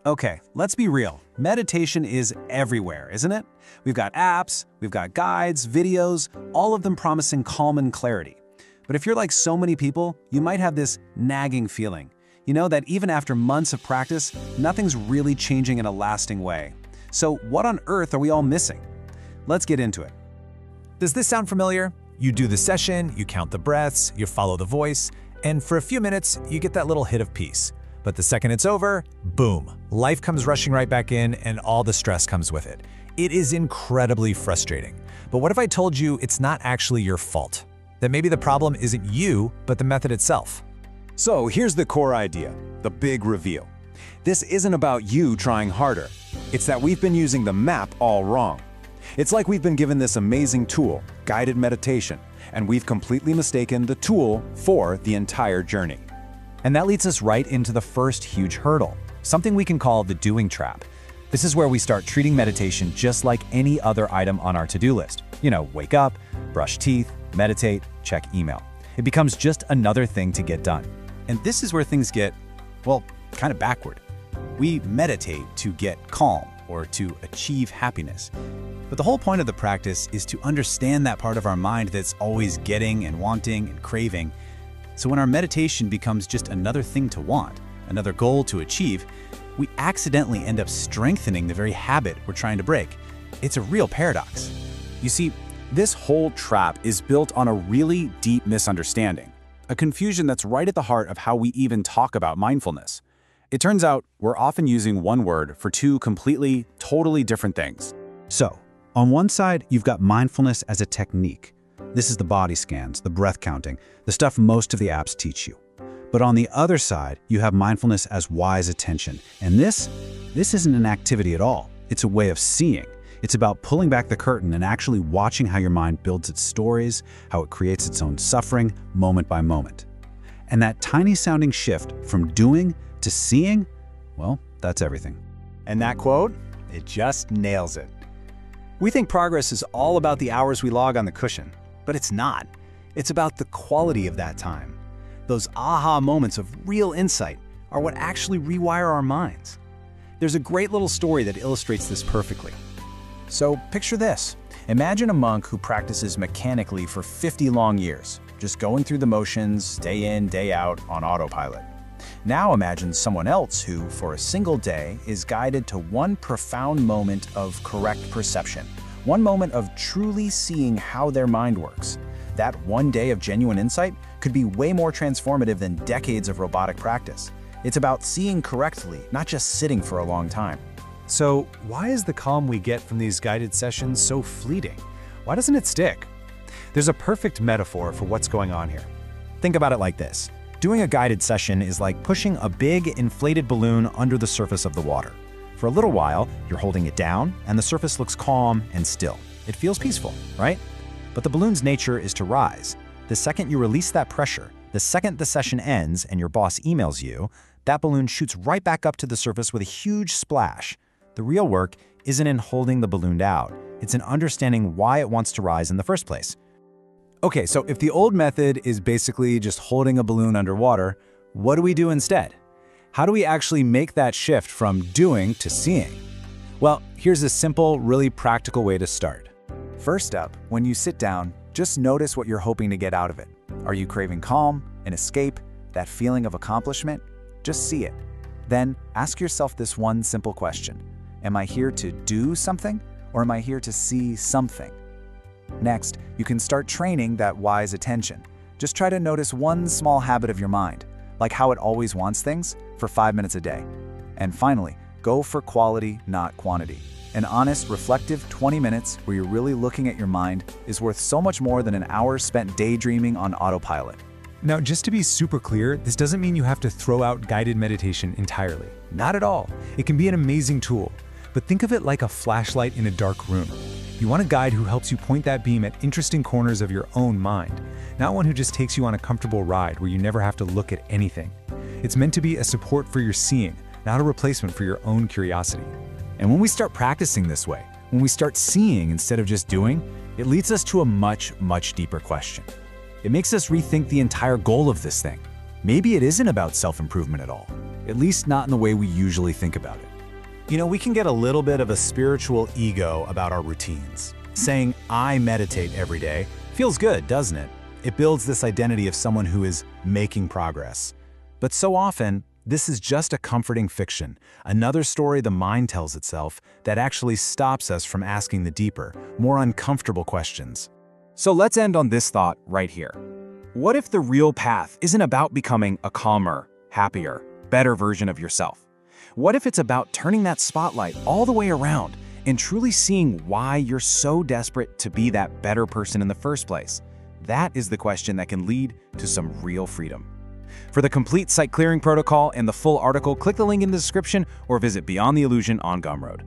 Okay, let's be real. Meditation is everywhere, isn't it? We've got apps, we've got guides, videos, all of them promising calm and clarity. But if you're like so many people, you might have this nagging feeling. You know that even after months of practice, nothing's really changing in a lasting way. So what on earth are we all missing? Let's get into it. Does this sound familiar? You do the session, you count the breaths, you follow the voice, and for a few minutes, you get that little hit of peace. But the second it's over, boom, life comes rushing right back in and all the stress comes with it. It is incredibly frustrating. But what if I told you it's not actually your fault? That maybe the problem isn't you, but the method itself. So here's the core idea, the big reveal. This isn't about you trying harder. It's that we've been using the map all wrong. It's like we've been given this amazing tool, guided meditation, and we've completely mistaken the tool for the entire journey. And that leads us right into the first huge hurdle, something we can call the doing trap. This is where we start treating meditation just like any other item on our to-do list. You know, wake up, brush teeth, meditate, check email. It becomes just another thing to get done. And this is where things get, well, kind of backward. We meditate to get calm or to achieve happiness. But the whole point of the practice is to understand that part of our mind that's always getting and wanting and craving. So when our meditation becomes just another thing to want, another goal to achieve, we accidentally end up strengthening the very habit we're trying to break. It's a real paradox. You see, this whole trap is built on a really deep misunderstanding, a confusion that's right at the heart of how we even talk about mindfulness. It turns out we're often using one word for two completely, totally different things. So, on one side, you've got mindfulness as a technique. This is the body scans, the breath counting, the stuff most of the apps teach you. But on the other side, you have mindfulness as wise attention. And this isn't an activity at all. It's a way of seeing. It's about pulling back the curtain and actually watching how your mind builds its stories, how it creates its own suffering, moment by moment. And that tiny sounding shift from doing to seeing, well, that's everything. And that quote, it just nails it. We think progress is all about the hours we log on the cushion, but it's not. It's about the quality of that time. Those aha moments of real insight are what actually rewire our minds. There's a great little story that illustrates this perfectly. So picture this. Imagine a monk who practices mechanically for 50 long years, just going through the motions, day in, day out, on autopilot. Now imagine someone else who, for a single day, is guided to one profound moment of correct perception, one moment of truly seeing how their mind works. That one day of genuine insight could be way more transformative than decades of robotic practice. It's about seeing correctly, not just sitting for a long time. So why is the calm we get from these guided sessions so fleeting? Why doesn't it stick? There's a perfect metaphor for what's going on here. Think about it like this. Doing a guided session is like pushing a big, inflated balloon under the surface of the water. For a little while, you're holding it down, and the surface looks calm and still. It feels peaceful, right? But the balloon's nature is to rise. The second you release that pressure, the second the session ends and your boss emails you, that balloon shoots right back up to the surface with a huge splash. The real work isn't in holding the balloon out. It's in understanding why it wants to rise in the first place. Okay, so if the old method is basically just holding a balloon underwater, what do we do instead? How do we actually make that shift from doing to seeing? Well, here's a simple, really practical way to start. First up, when you sit down, just notice what you're hoping to get out of it. Are you craving calm, an escape, that feeling of accomplishment? Just see it. Then ask yourself this one simple question. Am I here to do something, or am I here to see something? Next, you can start training that wise attention. Just try to notice one small habit of your mind, like how it always wants things, for 5 minutes a day. And finally, go for quality, not quantity. An honest, reflective 20 minutes where you're really looking at your mind is worth so much more than an hour spent daydreaming on autopilot. Now, just to be super clear, this doesn't mean you have to throw out guided meditation entirely. Not at all. It can be an amazing tool, but think of it like a flashlight in a dark room. You want a guide who helps you point that beam at interesting corners of your own mind, not one who just takes you on a comfortable ride where you never have to look at anything. It's meant to be a support for your seeing, not a replacement for your own curiosity. And when we start practicing this way, when we start seeing instead of just doing, it leads us to a much, much deeper question. It makes us rethink the entire goal of this thing. Maybe it isn't about self-improvement at all, at least not in the way we usually think about it. We can get a little bit of a spiritual ego about our routines. Saying, I meditate every day feels good, doesn't it? It builds this identity of someone who is making progress. But so often, this is just a comforting fiction, another story the mind tells itself that actually stops us from asking the deeper, more uncomfortable questions. So let's end on this thought right here. What if the real path isn't about becoming a calmer, happier, better version of yourself? What if it's about turning that spotlight all the way around and truly seeing why you're so desperate to be that better person in the first place? That is the question that can lead to some real freedom. For the complete site clearing protocol and the full article, click the link in the description or visit Beyond the Illusion on Gumroad.